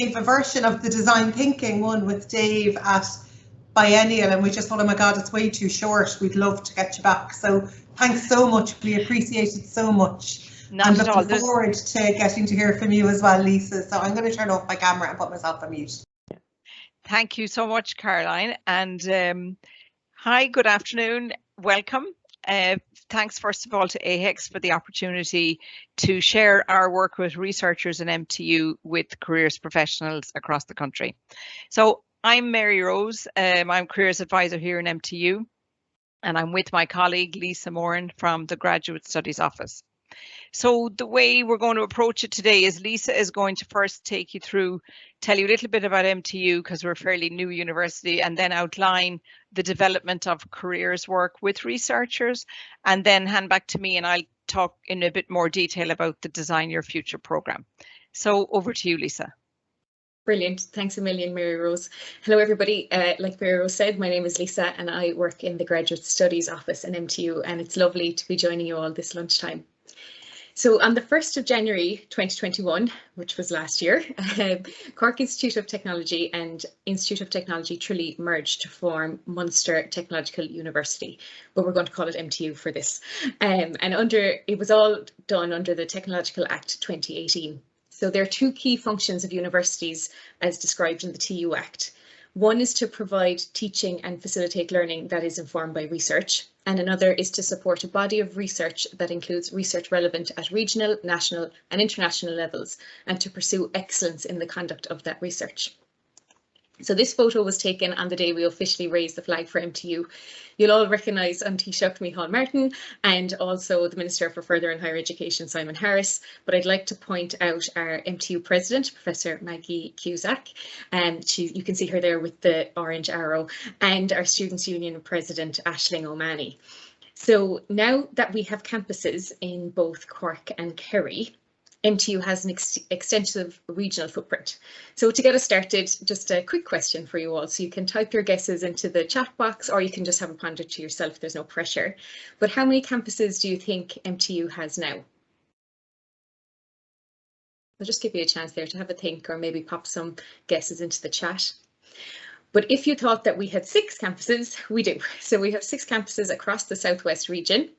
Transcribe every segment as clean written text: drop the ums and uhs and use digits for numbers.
a version of the design thinking one with Dave at Biennial, and we just thought, oh my God, it's way too short. We'd love to get you back. So thanks so much. We appreciate it so much. Not at all. Looking forward to getting to hear from you as well, Lisa. So I'm going to turn off my camera and put myself on mute. Thank you so much, Caroline. And hi, good afternoon. Welcome. Thanks, first of all, to AHECS for the opportunity to share our work with researchers in MTU with careers professionals across the country. So I'm Mary Rose. I'm Careers Advisor here in MTU, and I'm with my colleague Lisa Moran from the Graduate Studies Office. So the way we're going to approach it today is Lisa is going to first take you through, tell you a little bit about MTU because we're a fairly new university, and then outline the development of careers work with researchers, and then hand back to me and I'll talk in a bit more detail about the Design Your Future programme. So over to you, Lisa. Brilliant. Thanks a million, Mary Rose. Hello, everybody. Like Mary Rose said, my name is Lisa and I work in the Graduate Studies Office in MTU, and it's lovely to be joining you all this lunchtime. So on the 1st of January 2021, which was last year, Cork Institute of Technology and Institute of Technology Tralee merged to form Munster Technological University, but we're going to call it MTU for this. And it was all done under the Technological Act 2018. So there are two key functions of universities as described in the TU Act. One is to provide teaching and facilitate learning that is informed by research, and another is to support a body of research that includes research relevant at regional, national and international levels, and to pursue excellence in the conduct of that research. So this photo was taken on the day we officially raised the flag for MTU. You'll all recognise Taoiseach Micheál Martin and also the Minister for Further and Higher Education, Simon Harris. But I'd like to point out our MTU President, Professor Maggie Cusack, and you can see her there with the orange arrow, and our Students' Union President, Aisling O'Mahony. So now that we have campuses in both Cork and Kerry, MTU has an extensive regional footprint. So to get us started, just a quick question for you all. So you can type your guesses into the chat box, or you can just have a ponder to yourself. There's no pressure. But how many campuses do you think MTU has now? I'll just give you a chance there to have a think, or maybe pop some guesses into the chat. But if you thought that we had 6 campuses, we do. So we have 6 campuses across the Southwest region.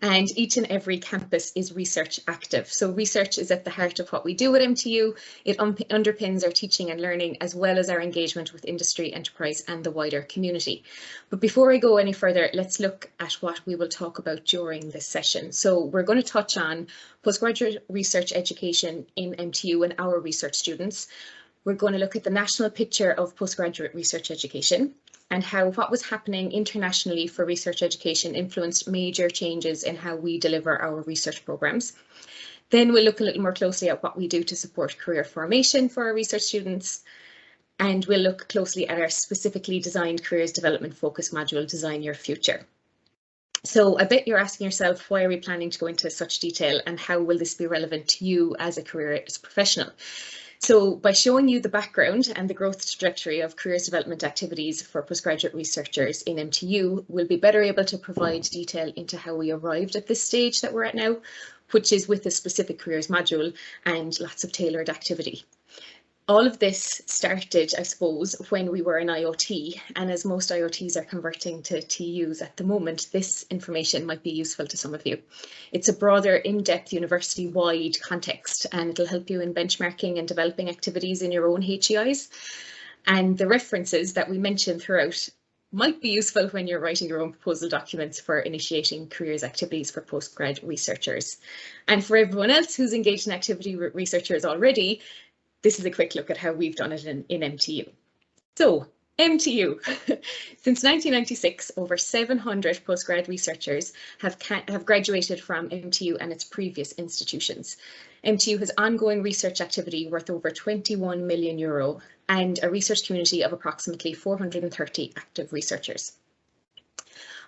And each and every campus is research active. So research is at the heart of what we do at MTU. It underpins our teaching and learning, as well as our engagement with industry, enterprise and the wider community. But before I go any further, let's look at what we will talk about during this session. So we're going to touch on postgraduate research education in MTU and our research students. We're going to look at the national picture of postgraduate research education, and how what was happening internationally for research education influenced major changes in how we deliver our research programmes. Then we'll look a little more closely at what we do to support career formation for our research students. And we'll look closely at our specifically designed careers development focus module, Design Your Future. So I bet you're asking yourself, why are we planning to go into such detail, and how will this be relevant to you as a careers professional? So by showing you the background and the growth trajectory of careers development activities for postgraduate researchers in MTU, we'll be better able to provide detail into how we arrived at this stage that we're at now, which is with a specific careers module and lots of tailored activity. All of this started, I suppose, when we were in IoT, and as most IoTs are converting to TUs at the moment, this information might be useful to some of you. It's a broader, in-depth, university-wide context, and it'll help you in benchmarking and developing activities in your own HEIs. And the references that we mentioned throughout might be useful when you're writing your own proposal documents for initiating careers activities for postgrad researchers. And for everyone else who's engaged in activity with researchers already, this is a quick look at how we've done it in MTU. So MTU, since 1996, over 700 postgrad researchers have graduated from MTU and its previous institutions. MTU has ongoing research activity worth over €21 million and a research community of approximately 430 active researchers.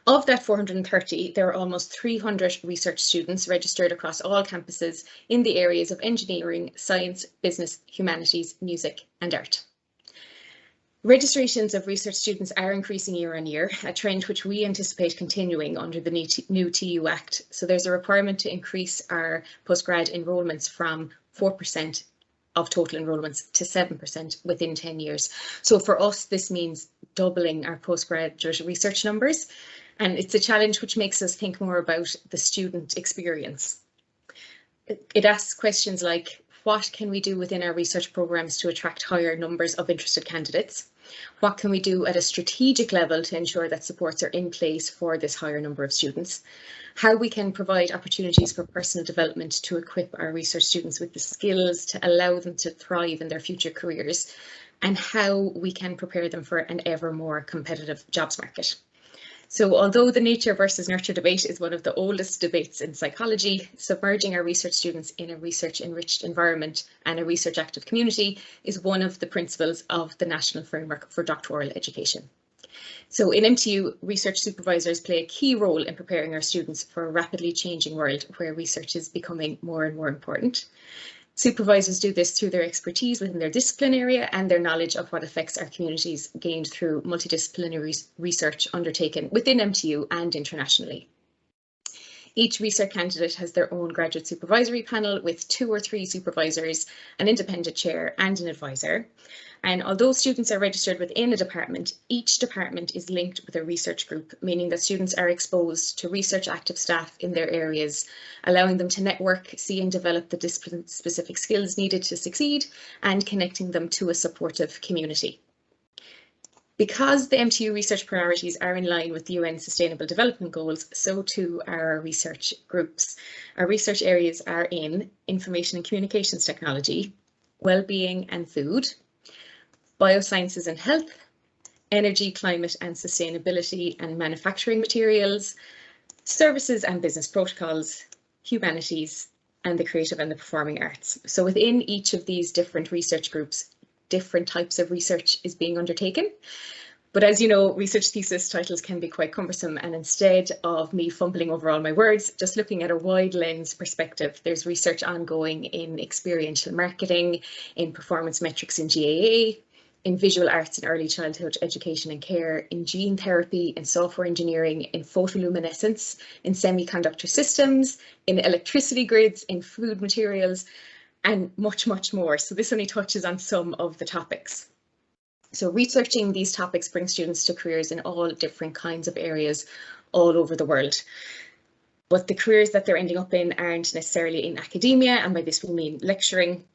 Of that 430, there are almost 300 research students registered across all campuses in the areas of engineering, science, business, humanities, music and art. Registrations of research students are increasing year on year, a trend which we anticipate continuing under the new TU Act. So there's a requirement to increase our postgrad enrolments from 4% of total enrolments to 7% within 10 years. So for us, this means doubling our postgraduate research numbers. And it's a challenge which makes us think more about the student experience. It asks questions like, what can we do within our research programs to attract higher numbers of interested candidates? What can we do at a strategic level to ensure that supports are in place for this higher number of students? How we can provide opportunities for personal development to equip our research students with the skills to allow them to thrive in their future careers, and how we can prepare them for an ever more competitive jobs market. So although the nature versus nurture debate is one of the oldest debates in psychology, submerging our research students in a research-enriched environment and a research-active community is one of the principles of the National Framework for Doctoral Education. So in MTU, research supervisors play a key role in preparing our students for a rapidly changing world where research is becoming more and more important. Supervisors do this through their expertise within their discipline area and their knowledge of what affects our communities gained through multidisciplinary research undertaken within MTU and internationally. Each research candidate has their own graduate supervisory panel with 2 or 3 supervisors, an independent chair and an advisor. And although students are registered within a department, each department is linked with a research group, meaning that students are exposed to research active staff in their areas, allowing them to network, see and develop the discipline-specific skills needed to succeed, and connecting them to a supportive community. Because the MTU research priorities are in line with the UN Sustainable Development Goals, so too are our research groups. Our research areas are in information and communications technology, well-being and food, biosciences and health, energy, climate and sustainability and manufacturing materials, services and business protocols, humanities, and the creative and the performing arts. So within each of these different research groups, different types of research is being undertaken. But as you know, research thesis titles can be quite cumbersome, and instead of me fumbling over all my words, just looking at a wide lens perspective, there's research ongoing in experiential marketing, in performance metrics in GAA, in visual arts and early childhood education and care, in gene therapy, in software engineering, in photoluminescence, in semiconductor systems, in electricity grids, in food materials, and much, much more. So this only touches on some of the topics. So researching these topics brings students to careers in all different kinds of areas all over the world. But the careers that they're ending up in aren't necessarily in academia, and by this we mean lecturing,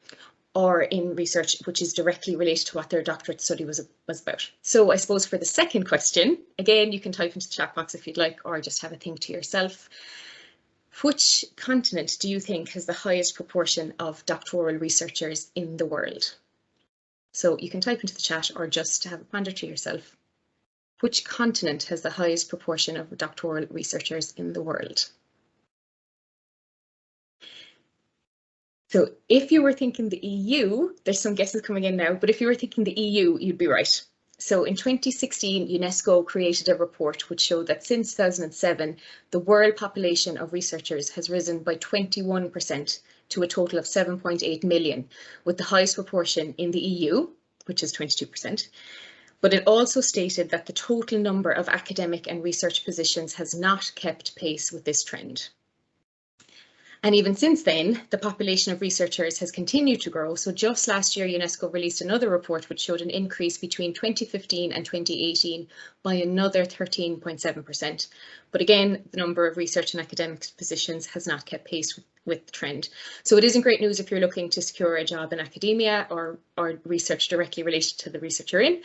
or in research which is directly related to what their doctorate study was about. So I suppose for the second question, again, you can type into the chat box if you'd like, or just have a think to yourself. Which continent do you think has the highest proportion of doctoral researchers in the world? So you can type into the chat or just have a ponder to yourself. Which continent has the highest proportion of doctoral researchers in the world? So if you were thinking the EU, there's some guesses coming in now, but if you were thinking the EU, you'd be right. So in 2016, UNESCO created a report which showed that since 2007, the world population of researchers has risen by 21% to a total of 7.8 million, with the highest proportion in the EU, which is 22%. But it also stated that the total number of academic and research positions has not kept pace with this trend. And even since then, the population of researchers has continued to grow. So just last year, UNESCO released another report which showed an increase between 2015 and 2018 by another 13.7%. But again, the number of research and academic positions has not kept pace with the trend. So it isn't great news if you're looking to secure a job in academia or research directly related to the research you're in.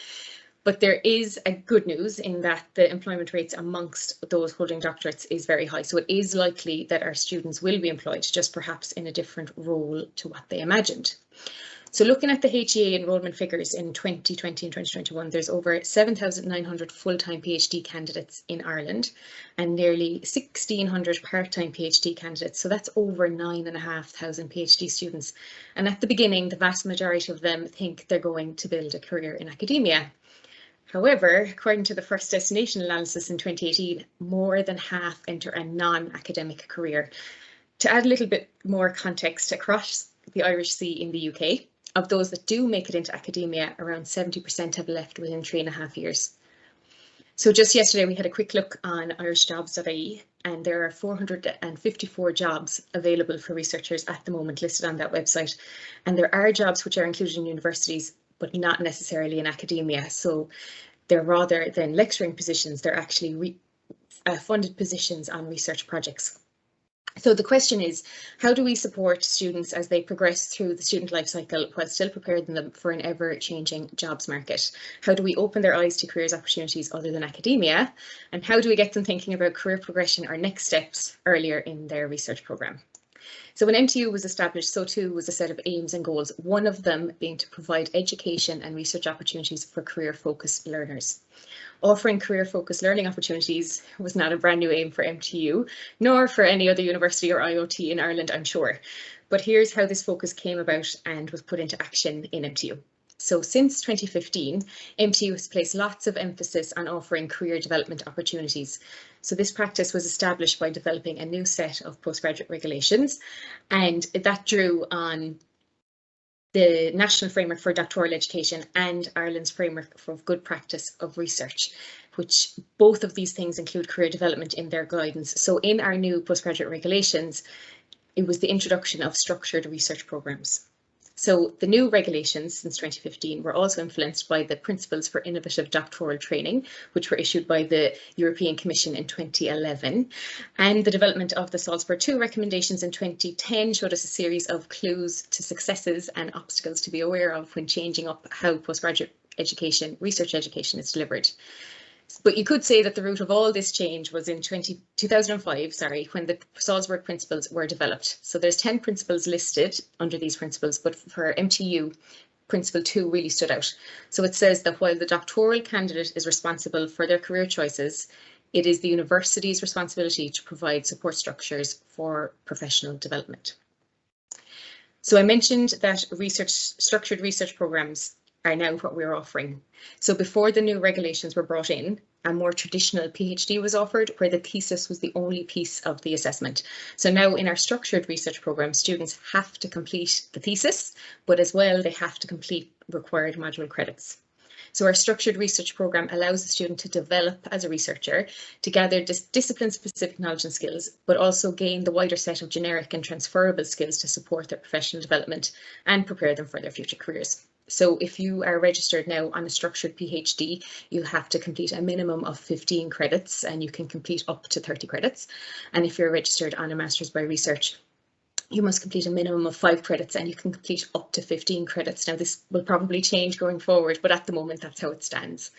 But there is a good news in that the employment rates amongst those holding doctorates is very high. So it is likely that our students will be employed, just perhaps in a different role to what they imagined. So looking at the HEA enrolment figures in 2020 and 2021, there's over 7,900 full-time PhD candidates in Ireland and nearly 1,600 part-time PhD candidates. So that's over 9,500 PhD students. And at the beginning, the vast majority of them think they're going to build a career in academia. However, according to the First Destination analysis in 2018, more than half enter a non-academic career. To add a little bit more context, across the Irish Sea in the UK, of those that do make it into academia, around 70% have left within 3.5 years. So just yesterday we had a quick look on irishjobs.ie, and there are 454 jobs available for researchers at the moment listed on that website. And there are jobs which are included in universities, but not necessarily in academia. So they're rather than lecturing positions, they're actually funded positions on research projects. So the question is, how do we support students as they progress through the student life cycle while still preparing them for an ever-changing jobs market? How do we open their eyes to careers opportunities other than academia? And how do we get them thinking about career progression or next steps earlier in their research programme? So when MTU was established, so too was a set of aims and goals, one of them being to provide education and research opportunities for career-focused learners. Offering career-focused learning opportunities was not a brand new aim for MTU, nor for any other university or IoT in Ireland, I'm sure. But here's how this focus came about and was put into action in MTU. So since 2015, MTU has placed lots of emphasis on offering career development opportunities. So this practice was established by developing a new set of postgraduate regulations, and that drew on the National Framework for Doctoral Education and Ireland's Framework for Good Practice of Research, which both of these things include career development in their guidance. So in our new postgraduate regulations, it was the introduction of structured research programmes. So the new regulations since 2015 were also influenced by the Principles for Innovative Doctoral Training, which were issued by the European Commission in 2011. And the development of the Salzburg II recommendations in 2010 showed us a series of clues to successes and obstacles to be aware of when changing up how postgraduate education, research education is delivered. But you could say that the root of all this change was in 2005, when the Salzburg principles were developed. So there's 10 principles listed under these principles, but for MTU, Principle 2 really stood out. So it says that while the doctoral candidate is responsible for their career choices, it is the university's responsibility to provide support structures for professional development. So I mentioned that structured research programmes are now what we're offering. So before the new regulations were brought in, a more traditional PhD was offered where the thesis was the only piece of the assessment. So now in our structured research programme, students have to complete the thesis, but as well they have to complete required module credits. So our structured research programme allows the student to develop as a researcher, to gather discipline-specific knowledge and skills, but also gain the wider set of generic and transferable skills to support their professional development and prepare them for their future careers. So if you are registered now on a structured PhD, you have to complete a minimum of 15 credits and you can complete up to 30 credits. And if you're registered on a Master's by Research, you must complete a minimum of 5 credits and you can complete up to 15 credits. Now this will probably change going forward, but at the moment that's how it stands.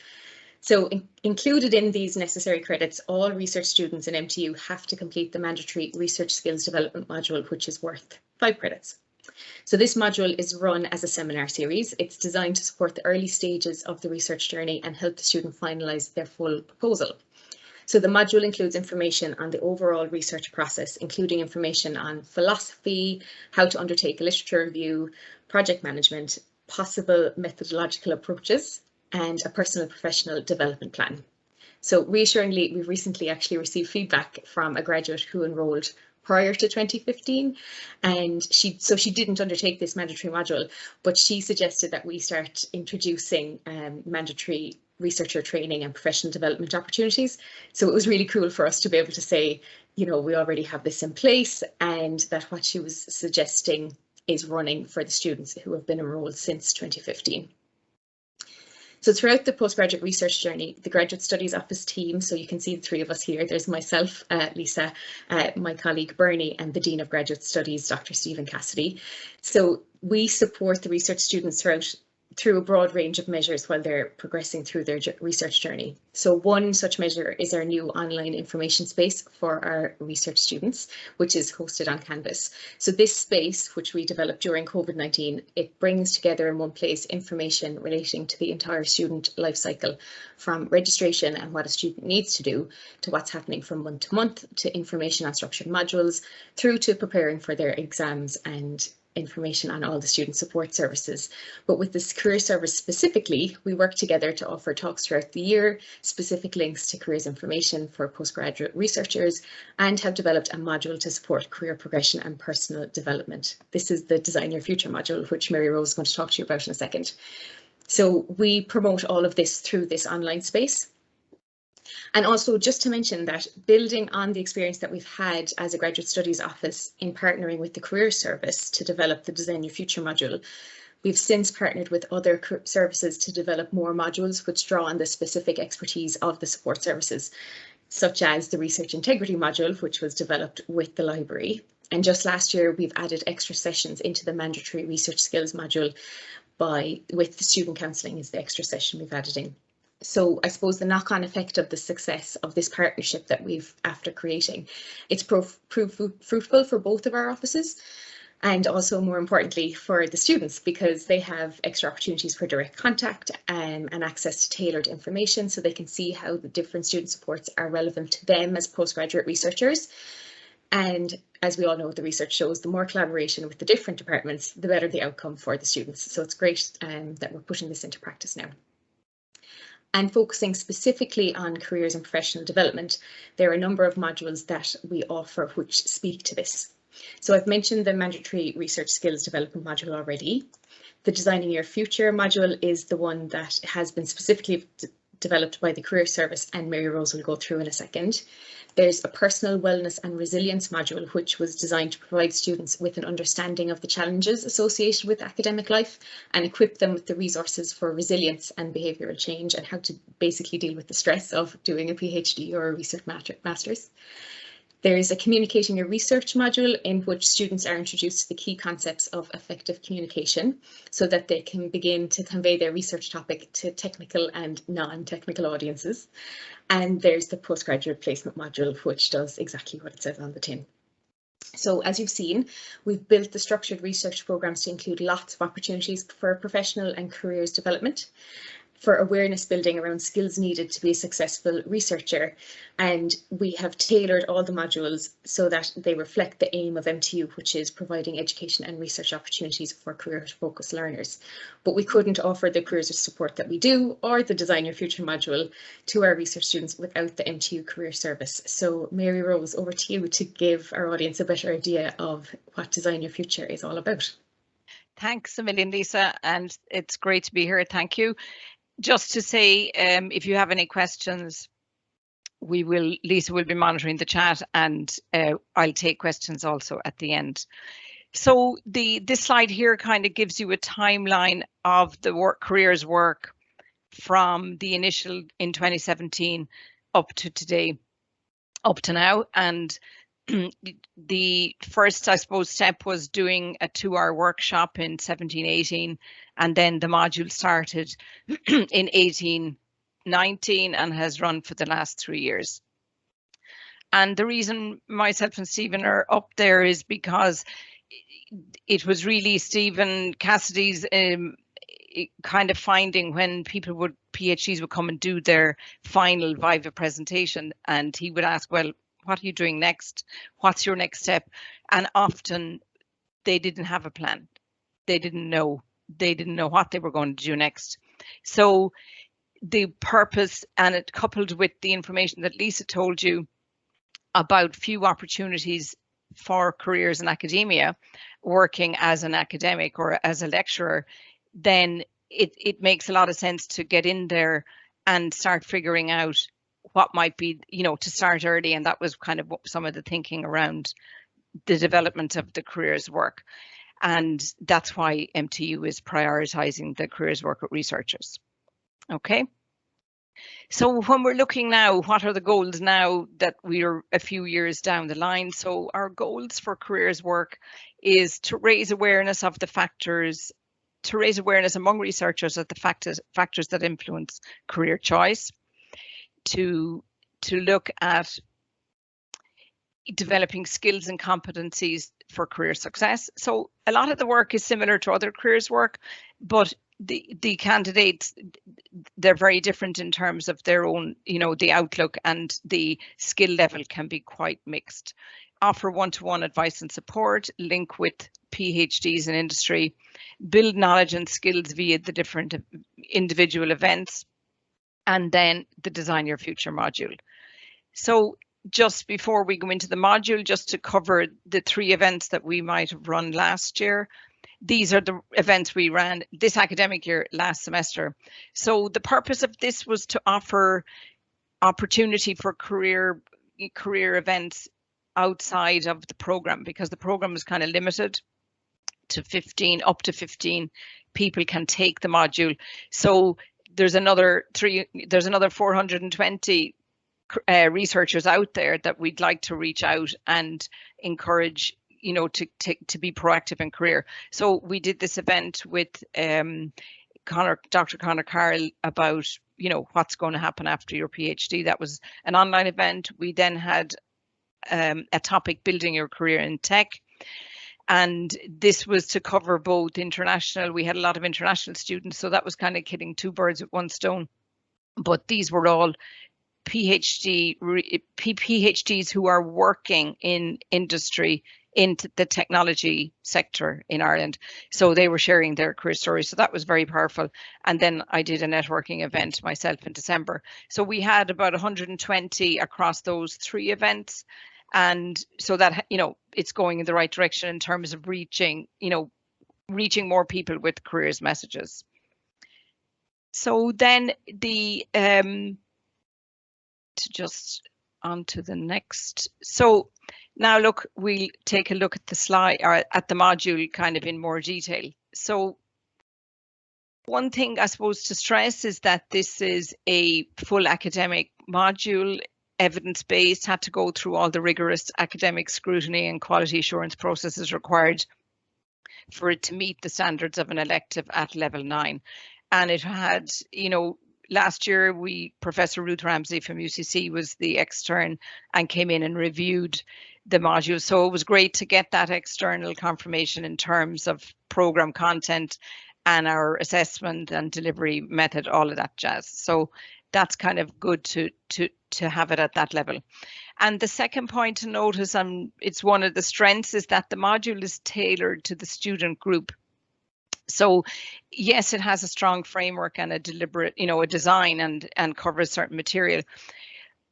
So included in these necessary credits, all research students in MTU have to complete the mandatory research skills development module, which is worth 5 credits. So this module is run as a seminar series. It's designed to support the early stages of the research journey and help the student finalise their full proposal. So the module includes information on the overall research process, including information on philosophy, how to undertake a literature review, project management, possible methodological approaches, and a personal professional development plan. So reassuringly, we've recently actually received feedback from a graduate who enrolled prior to 2015, and she didn't undertake this mandatory module, but she suggested that we start introducing mandatory researcher training and professional development opportunities. So it was really cool for us to be able to say, you know, we already have this in place, and that what she was suggesting is running for the students who have been enrolled since 2015. So throughout the postgraduate research journey, the Graduate Studies Office team, so you can see the 3 of us here, there's myself, Lisa, my colleague Bernie, and the Dean of Graduate Studies, Dr. Stephen Cassidy. So we support the research students through a broad range of measures while they're progressing through their research journey. So one such measure is our new online information space for our research students, which is hosted on Canvas. So this space, which we developed during COVID-19, it brings together in one place information relating to the entire student life cycle, from registration and what a student needs to do, to what's happening from month to month, to information on structured modules, through to preparing for their exams and information on all the student support services. But with this career service specifically, we work together to offer talks throughout the year, specific links to careers information for postgraduate researchers, and have developed a module to support career progression and personal development. This is the Design Your Future module, which Mary Rose is going to talk to you about in a second. So we promote all of this through this online space. And also just to mention that building on the experience that we've had as a Graduate Studies Office in partnering with the Career Service to develop the Design Your Future module, we've since partnered with other services to develop more modules which draw on the specific expertise of the support services, such as the Research Integrity module, which was developed with the library. And just last year, we've added extra sessions into the mandatory research skills module with the student counselling is the extra session we've added in. So I suppose the knock-on effect of the success of this partnership that we've after creating, it's proved fruitful for both of our offices, and also more importantly for the students, because they have extra opportunities for direct contact and access to tailored information, so they can see how the different student supports are relevant to them as postgraduate researchers. And as we all know, the research shows the more collaboration with the different departments, the better the outcome for the students. So it's great that we're putting this into practice now. And focusing specifically on careers and professional development, there are a number of modules that we offer which speak to this. So I've mentioned the mandatory research skills development module already. The Designing Your Future module is the one that has been specifically developed by the Career Service, and Mary Rose will go through in a second. There's a Personal Wellness and Resilience module, which was designed to provide students with an understanding of the challenges associated with academic life and equip them with the resources for resilience and behavioural change and how to basically deal with the stress of doing a PhD or a research master's. There's a Communicating Your Research module in which students are introduced to the key concepts of effective communication so that they can begin to convey their research topic to technical and non-technical audiences. And there's the Postgraduate Placement module, which does exactly what it says on the tin. So as you've seen, we've built the structured research programs to include lots of opportunities for professional and careers development, for awareness building around skills needed to be a successful researcher. And we have tailored all the modules so that they reflect the aim of MTU, which is providing education and research opportunities for career-focused learners. But we couldn't offer the careers support that we do, or the Design Your Future module, to our research students without the MTU Career Service. So Mary Rose, over to you to give our audience a better idea of what Design Your Future is all about. Thanks a million, Lisa, and it's great to be here. Thank you. Just to say, if you have any questions, Lisa will be monitoring the chat, and I'll take questions also at the end. So this slide here kind of gives you a timeline of the careers work from the initial in 2017 up to today, up to now. And the first, I suppose, step was doing a 2-hour workshop in 17-18, and then the module started in 18-19 and has run for the last 3 years. And the reason myself and Stephen are up there is because it was really Stephen Cassidy's kind of finding when PhDs would come and do their final Viva presentation, and he would ask, well, what are you doing next? What's your next step? And often they didn't have a plan. They didn't know what they were going to do next. So the purpose, and it coupled with the information that Lisa told you about few opportunities for careers in academia, working as an academic or as a lecturer, then it makes a lot of sense to get in there and start figuring out what might be, to start early. And that was kind of some of the thinking around the development of the careers work. And that's why MTU is prioritizing the careers work with researchers. Okay. So when we're looking now, what are the goals now that we're a few years down the line? So our goals for careers work is to raise awareness of the factors, to raise awareness among researchers of the factors that influence career choice, to look at developing skills and competencies for career success. So a lot of the work is similar to other careers work, but the candidates, they're very different in terms of their own, the outlook, and the skill level can be quite mixed. Offer one-to-one advice and support, link with PhDs in industry, build knowledge and skills via the different individual events, and then the Design Your Future module. So just before we go into the module, just to cover the 3 events that we might have run last year. These are the events we ran this academic year, last semester. So the purpose of this was to offer opportunity for career events outside of the program, because the program is kind of limited to 15, up to 15 people can take the module. So there's another 420 researchers out there that we'd like to reach out and encourage, you know, to be proactive in career. So we did this event with Dr. Conor Carroll about, you know, what's going to happen after your PhD. That was an online event. We then had a topic, building your career in tech. And this was to cover both international. We had a lot of international students, so that was kind of killing two birds with one stone. But these were all PhDs who are working in industry, in the technology sector in Ireland. So they were sharing their career stories. So that was very powerful. And then I did a networking event myself in December. So we had about 120 across those 3 events. And so that, you know, it's going in the right direction in terms of reaching, you know, reaching more people with careers messages. So then to just on to the next. So now look, we'll take a look at the slide, or at the module kind of in more detail. So one thing I suppose to stress is that this is a full academic module, evidence-based, had to go through all the rigorous academic scrutiny and quality assurance processes required for it to meet the standards of an elective at level 9. And it had, you know, last year Professor Ruth Ramsey from UCC was the extern and came in and reviewed the module. So it was great to get that external confirmation in terms of program content and our assessment and delivery method, all of that jazz. So that's kind of good to have it at that level. And the second point to notice, it's one of the strengths, is that the module is tailored to the student group. So yes, it has a strong framework and a deliberate, you know, a design and covers certain material.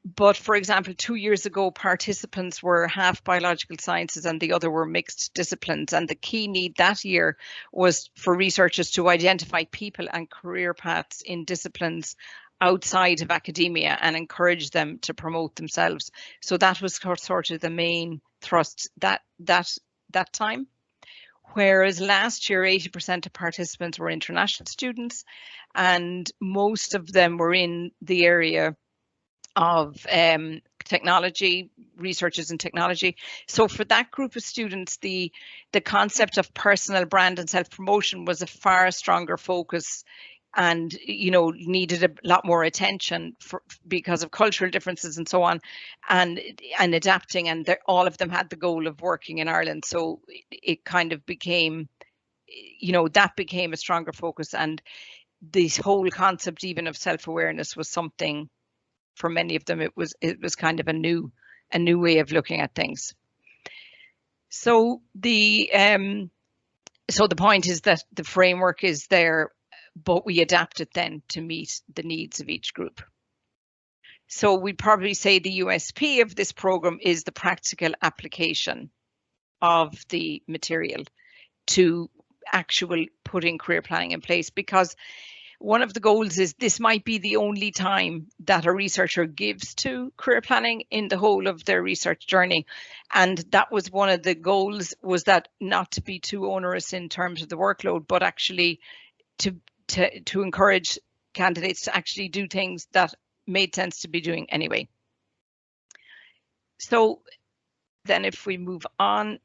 But for example, 2 years ago, participants were half biological sciences and the other were mixed disciplines. And the key need that year was for researchers to identify people and career paths in disciplines outside of academia and encourage them to promote themselves. So that was sort of the main thrust that time. Whereas last year, 80% of participants were international students, and most of them were in the area of technology, researchers in technology. So for that group of students, the concept of personal brand and self-promotion was a far stronger focus, and, you know, needed a lot more attention because of cultural differences and so on, and adapting. And all of them had the goal of working in Ireland. So it kind of became, you know, that became a stronger focus. And this whole concept even of self-awareness was something, for many of them, it was kind of a new way of looking at things. So the point is that the framework is there, but we adapt it then to meet the needs of each group. So we'd probably say the USP of this program is the practical application of the material to actual putting career planning in place, because one of the goals is this might be the only time that a researcher gives to career planning in the whole of their research journey. And that was one of the goals, was that not to be too onerous in terms of the workload, but actually to encourage candidates to actually do things that made sense to be doing anyway. So then if we move on.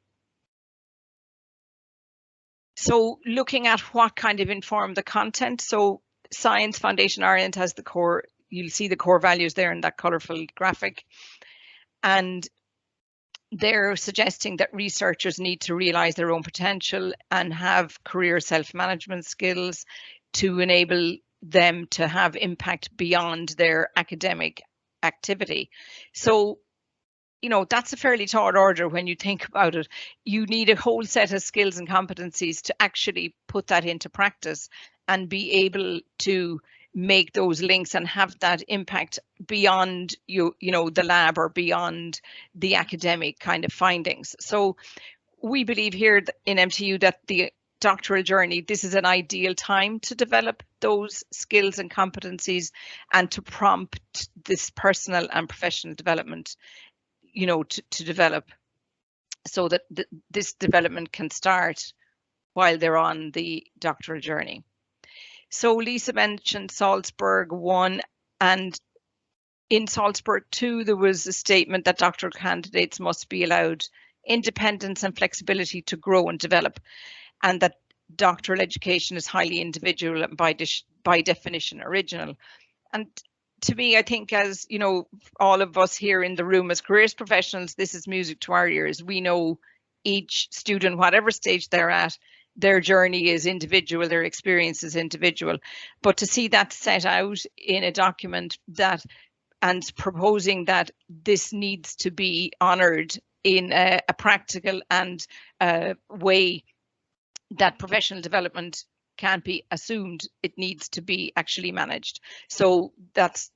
So looking at what kind of informed the content. So Science Foundation Ireland has the core, you'll see the core values there in that colourful graphic. And they're suggesting that researchers need to realise their own potential and have career self-management skills to enable them to have impact beyond their academic activity. So, you know, that's a fairly tall order when you think about it. You need a whole set of skills and competencies to actually put that into practice and be able to make those links and have that impact beyond you know, the lab or beyond the academic kind of findings. So we believe here in MTU that the doctoral journey, this is an ideal time to develop those skills and competencies and to prompt this personal and professional development, you know, to develop, so that this development can start while they're on the doctoral journey. So Lisa mentioned Salzburg 1, and in Salzburg 2, there was a statement that doctoral candidates must be allowed independence and flexibility to grow and develop, and that doctoral education is highly individual and by definition original. And to me, I think, as you know, all of us here in the room as careers professionals, this is music to our ears. We know each student, whatever stage they're at, their journey is individual, their experience is individual. But to see that set out in a document that, and proposing that this needs to be honoured in a practical and way that professional development can't be assumed, it needs to be actually managed. So that's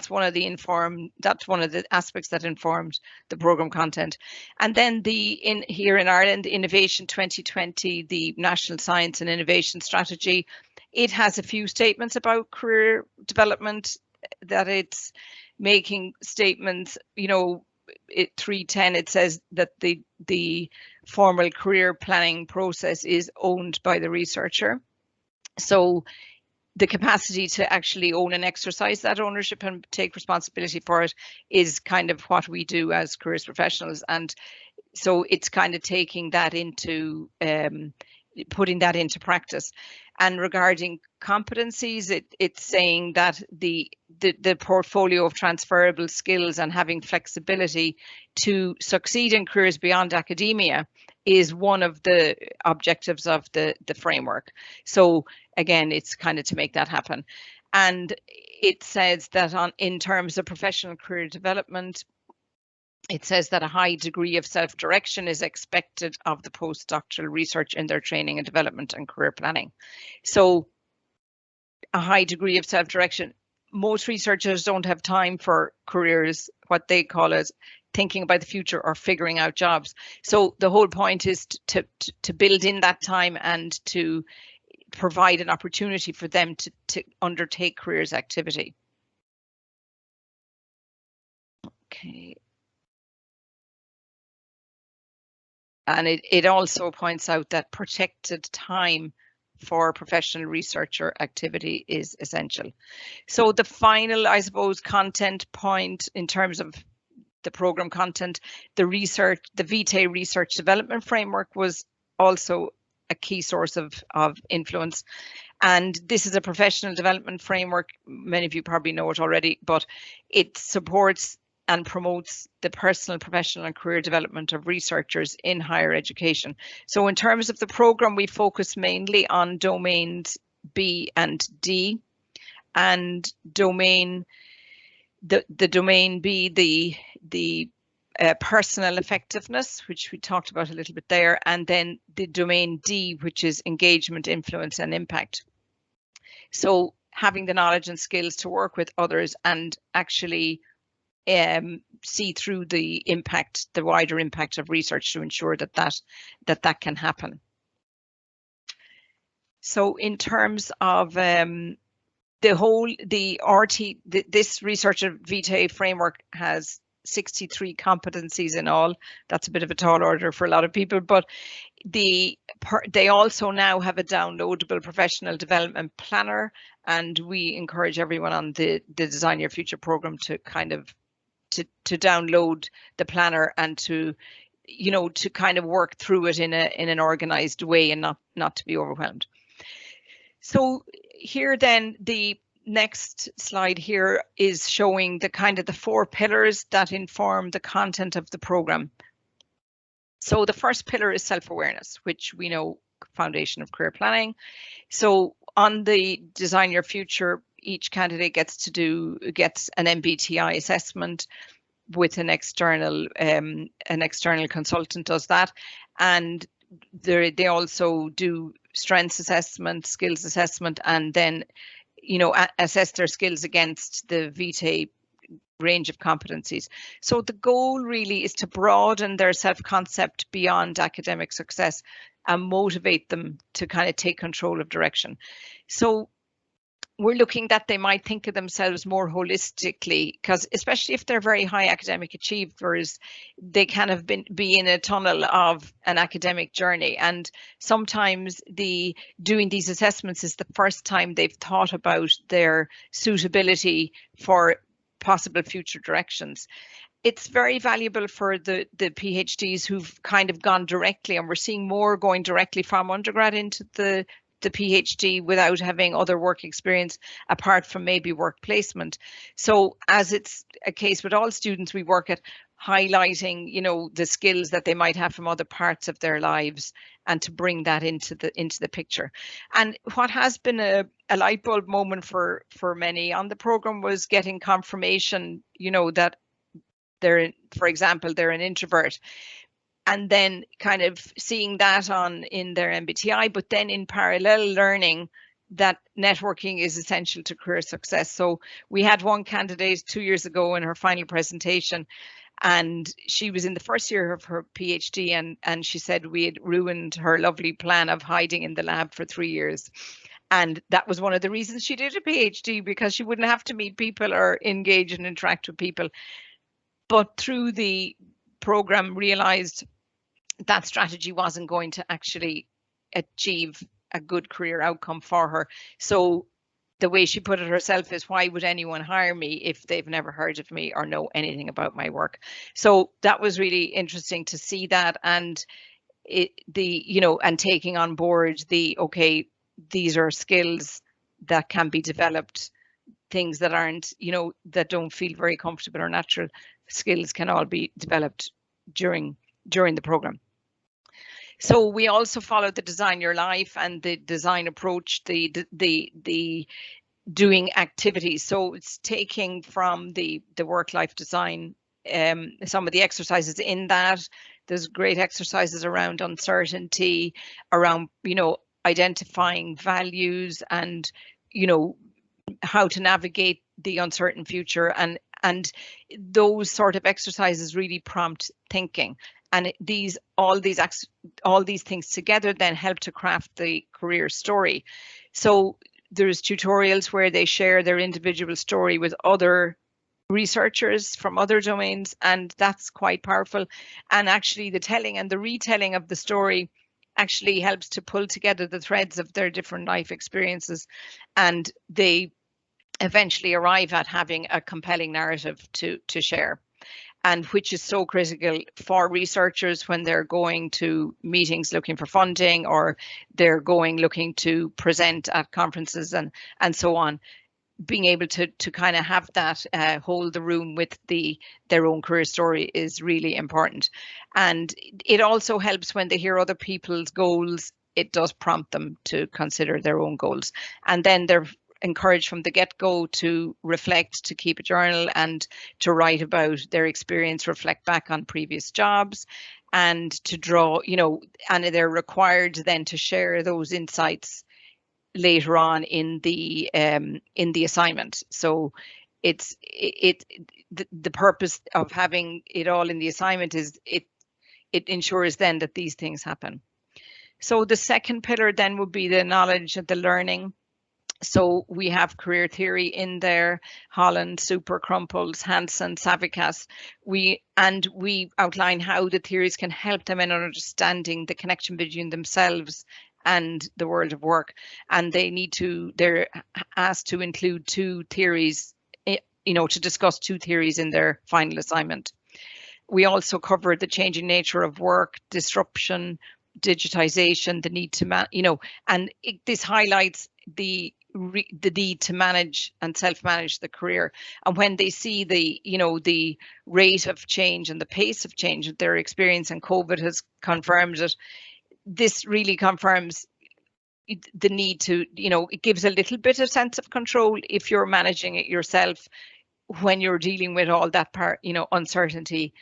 one of the aspects that informed the programme content. And then here in Ireland, Innovation 2020, the National Science and Innovation Strategy, it has a few statements about career development, that it's making statements, you know, 310, it says that the formal career planning process is owned by the researcher. So the capacity to actually own and exercise that ownership and take responsibility for it is kind of what we do as careers professionals. And so it's kind of taking that into, putting that into practice. And regarding competencies, it's saying that the portfolio of transferable skills and having flexibility to succeed in careers beyond academia is one of the objectives of the framework. So again, it's kind of to make that happen. And it says that in terms of professional career development, it says that a high degree of self-direction is expected of the postdoctoral research in their training and development and career planning. So a high degree of self-direction. Most researchers don't have time for careers, what they call as thinking about the future or figuring out jobs. So the whole point is to build in that time and to provide an opportunity for them to undertake careers activity. Okay. And it also points out that protected time for professional researcher activity is essential. So the final, I suppose, content point in terms of the program content, the VTE research development framework was also a key source of influence. And this is a professional development framework. Many of you probably know it already, but it supports and promotes the personal, professional and career development of researchers in higher education. So in terms of the programme, we focus mainly on domains B and D, and domain, the domain B, the personal effectiveness, which we talked about a little bit there, and then the domain D, which is engagement, influence and impact. So having the knowledge and skills to work with others and actually see through the impact, the wider impact of research to ensure that can happen. So in terms of this researcher VTE framework has 63 competencies in all. That's a bit of a tall order for a lot of people, but they also now have a downloadable professional development planner, and we encourage everyone on the Design Your Future program to kind of to download the planner and to kind of work through it in an organized way and not to be overwhelmed. So here then, the next slide here is showing the kind of the 4 pillars that inform the content of the program. So the first pillar is self-awareness, which we know, foundation of career planning. So on the Design Your Future, each candidate gets an MBTI assessment with an external consultant does that, and they also do strengths assessment, skills assessment, and then assess their skills against the VTE range of competencies. So the goal really is to broaden their self-concept beyond academic success. and motivate them to kind of take control of direction. So we're looking that they might think of themselves more holistically, because especially if they're very high academic achievers, they kind of be in a tunnel of an academic journey. And sometimes doing these assessments is the first time they've thought about their suitability for possible future directions. It's very valuable for the PhDs who've kind of gone directly, and we're seeing more going directly from undergrad into the PhD without having other work experience apart from maybe work placement. So as it's a case with all students, we work at highlighting, you know, the skills that they might have from other parts of their lives, and to bring that into the picture. And what has been a light bulb moment for many on the program was getting confirmation, you know, that they're, for example, they're an introvert, and then kind of seeing that in their MBTI, but then in parallel learning that networking is essential to career success. So we had one candidate 2 years ago in her final presentation, and she was in the first year of her PhD, and she said we had ruined her lovely plan of hiding in the lab for 3 years. And that was one of the reasons she did a PhD, because she wouldn't have to meet people or engage and interact with people. But through the program realized that strategy wasn't going to actually achieve a good career outcome for her. So the way she put it herself is, why would anyone hire me if they've never heard of me or know anything about my work? So that was really interesting to see that, and and taking on board okay, these are skills that can be developed. Things that aren't, that don't feel very comfortable or natural skills can all be developed during the program. So we also followed the Design Your Life and the design approach, the doing activities. So it's taking from the work-life design, some of the exercises in that. There's great exercises around uncertainty, around, identifying values, and, how to navigate the uncertain future, and those sort of exercises really prompt thinking. And all these things together then help to craft the career story. So there's tutorials where they share their individual story with other researchers from other domains, and that's quite powerful. And actually the telling and the retelling of the story actually helps to pull together the threads of their different life experiences, and they eventually arrive at having a compelling narrative to share, and which is so critical for researchers when they're going to meetings looking for funding, or they're looking to present at conferences and so on. Being able to kind of have that hold the room with their own career story is really important. And it also helps when they hear other people's goals. It does prompt them to consider their own goals, and then they're encouraged from the get-go to reflect, to keep a journal, and to write about their experience, reflect back on previous jobs, and to draw, and they're required then to share those insights later on in the assignment. So the purpose of having it all in the assignment is it ensures then that these things happen. So the second pillar then would be the knowledge and the learning. So we have career theory in there: Holland, Super, Crumples, Hansen, Savikas. We outline how the theories can help them in understanding the connection between themselves and the world of work. And they're asked to include two theories, to discuss two theories in their final assignment. We also cover the changing nature of work, disruption, digitization, the need to this highlights the need to manage and self-manage the career. And when they see the rate of change and the pace of change that they're experiencing, COVID has confirmed it. This really confirms the need to, it gives a little bit of sense of control if you're managing it yourself, when you're dealing with all that uncertainty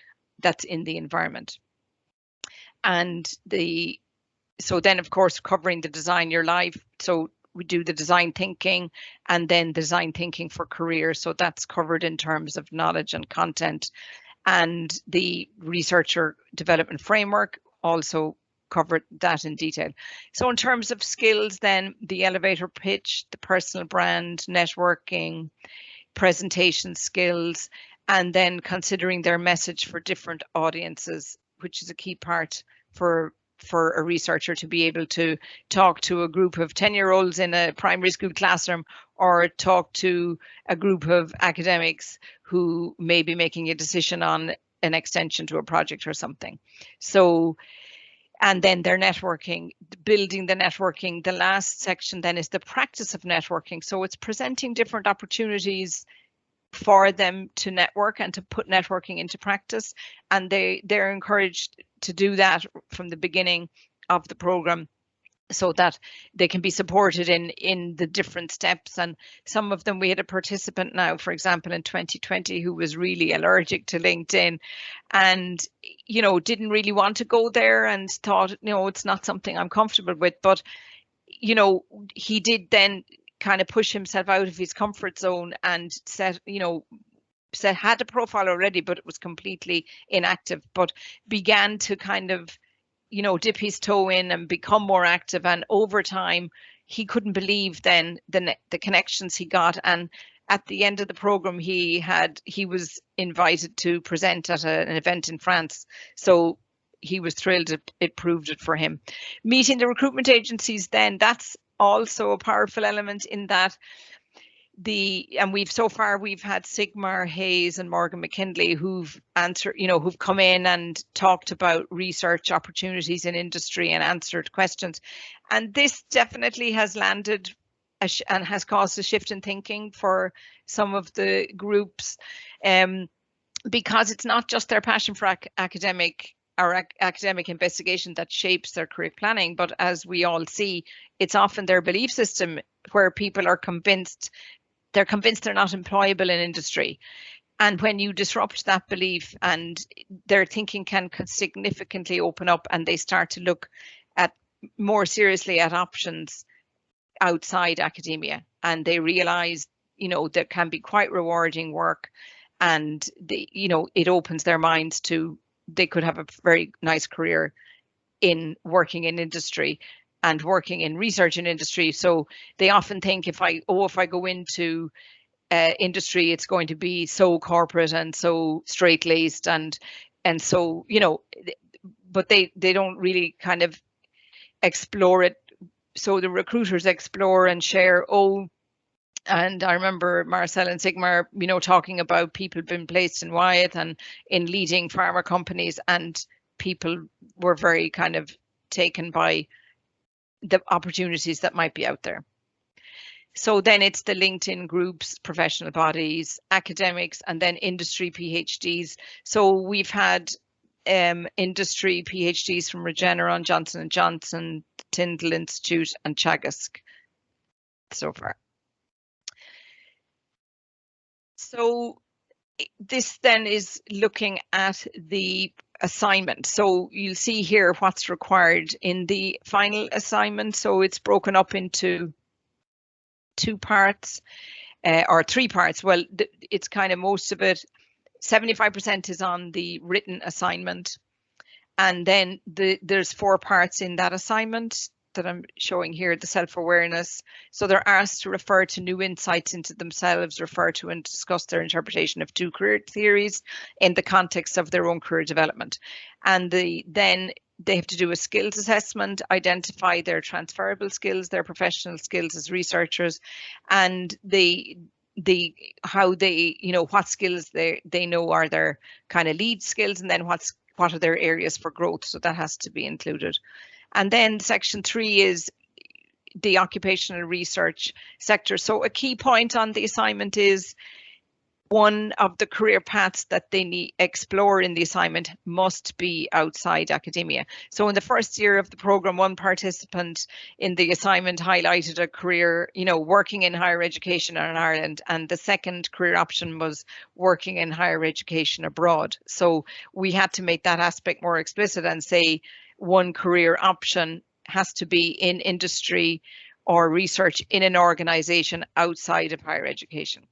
that's in the environment. And so then, of course, covering the Design Your Life. So we do the design thinking, and then design thinking for career. So that's covered in terms of knowledge and content, and the researcher development framework also cover that in detail. So in terms of skills, then the elevator pitch, the personal brand, networking, presentation skills, and then considering their message for different audiences, which is a key part for a researcher to be able to talk to a group of 10-year-olds in a primary school classroom, or talk to a group of academics who may be making a decision on an extension to a project or something. So, and then their networking, building the networking. The last section then is the practice of networking. So it's presenting different opportunities for them to network and to put networking into practice. And they're encouraged to do that from the beginning of the program, so that they can be supported in the different steps. And some of them, we had a participant now, for example, in 2020, who was really allergic to LinkedIn and, you know, didn't really want to go there and thought, you know, it's not something I'm comfortable with. But, you know, he did then kind of push himself out of his comfort zone and had a profile already, but it was completely inactive, but began to kind of, you know, dip his toe in and become more active. And over time, he couldn't believe then the connections he got. And at the end of the program, he was invited to present at an event in France. So he was thrilled. It proved it for him. Meeting the recruitment agencies, then that's also a powerful element in that. We've had Sigmar Hayes and Morgan McKinley who've come in and talked about research opportunities in industry and answered questions. And this definitely has landed and has caused a shift in thinking for some of the groups, because it's not just their passion for academic investigation that shapes their career planning, but as we all see, it's often their belief system where people are convinced they're not employable in industry. And when you disrupt that belief, and their thinking can significantly open up, and they start to look at more seriously at options outside academia, and they realize, you know, there can be quite rewarding work, and it opens their minds to, they could have a very nice career in working in industry and working in research in industry. So they often think, if I go into industry, it's going to be so corporate and so straight-laced and so, you know, but they don't really kind of explore it. So the recruiters explore and share, and I remember Marcel and Sigmar, you know, talking about people being placed in Wyeth and in leading pharma companies, and people were very kind of taken by the opportunities that might be out there. So then it's the LinkedIn groups, professional bodies, academics, and then industry PhDs. So we've had industry PhDs from Regeneron, Johnson & Johnson, Tyndall Institute, and Chagask so far. So this then is looking at the assignment. So you'll see here what's required in the final assignment. So it's broken up into 2 parts or 3 parts. Well, it's kind of most of it. 75% is on the written assignment. And then there's 4 parts in that assignment that I'm showing here, the self-awareness. So they're asked to refer to new insights into themselves, refer to and discuss their interpretation of 2 career theories in the context of their own career development. And then they have to do a skills assessment, identify their transferable skills, their professional skills as researchers, and how they, you know, what skills they know are their kind of lead skills, and then what are their areas for growth. So that has to be included. And then section 3 is the occupational research sector. So a key point on the assignment is one of the career paths that they explore in the assignment must be outside academia. So in the first year of the program, one participant in the assignment highlighted a career, you know, working in higher education in Ireland, and the second career option was working in higher education abroad. So we had to make that aspect more explicit and say one career option has to be in industry or research in an organization outside of higher education.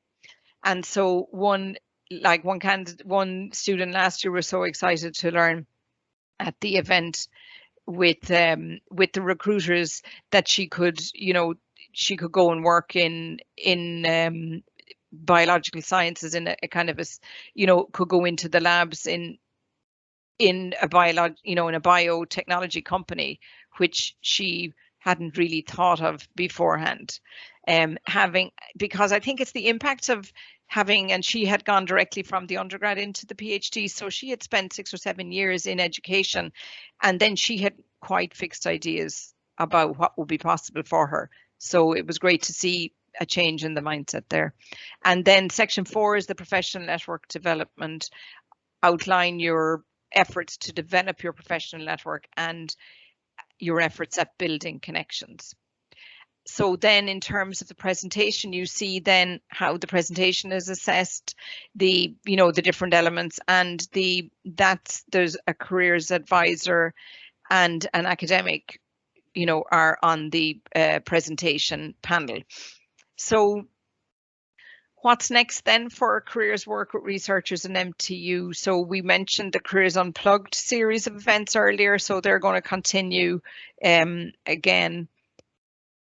And so one student last year was so excited to learn at the event the recruiters that she could, she could go and work in biological sciences in a kind of could go into the labs in a biotechnology company, which she hadn't really thought of beforehand. Because I think it's the impact of having, and she had gone directly from the undergrad into the PhD, so she had spent 6 or 7 years in education, and then she had quite fixed ideas about what would be possible for her. So it was great to see a change in the mindset there. And then section 4 is the professional network development. Outline your efforts to develop your professional network and your efforts at building connections. So then in terms of the presentation, you see then how the presentation is assessed, the different elements, and there's a careers advisor and an academic, are on the presentation panel. So what's next then for careers work with researchers in MTU? So we mentioned the Careers Unplugged series of events earlier, so they're going to continue again,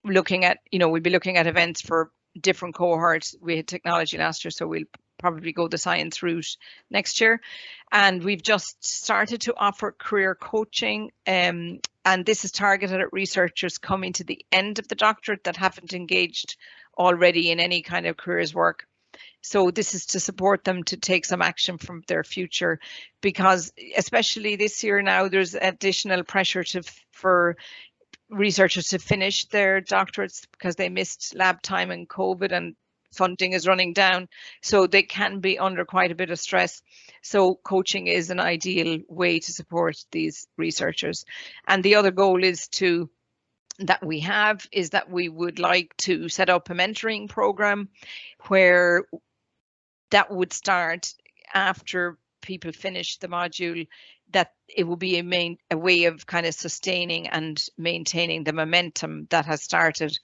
looking at, we'll be looking at events for different cohorts. We had technology last year, so we'll probably go the science route next year. And we've just started to offer career coaching, and this is targeted at researchers coming to the end of the doctorate that haven't engaged already in any kind of careers work. So this is to support them to take some action from their future, because especially this year now, there's additional pressure for researchers to finish their doctorates because they missed lab time and COVID, and funding is running down, so they can be under quite a bit of stress. So coaching is an ideal way to support these researchers. And the other goal is that we would like to set up a mentoring program where that would start after people finish the module, that it will be a way of kind of sustaining and maintaining the momentum that has started.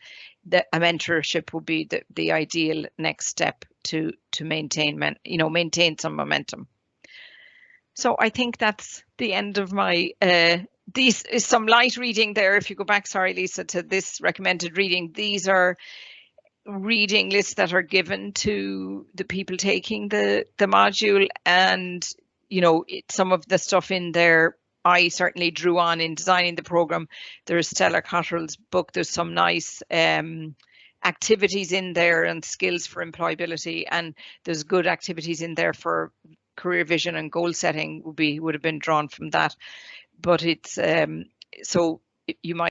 A mentorship would be the ideal next step to maintain some momentum. So I think that's the end of my these is some light reading there. If you go back, sorry Lisa, to this recommended reading, these are reading lists that are given to the people taking the module, and some of the stuff in there I certainly drew on in designing the program. There's Stella Cotterell's book. There's some nice activities in there and skills for employability, and there's good activities in there for career vision and goal setting would have been drawn from that. But it's so you might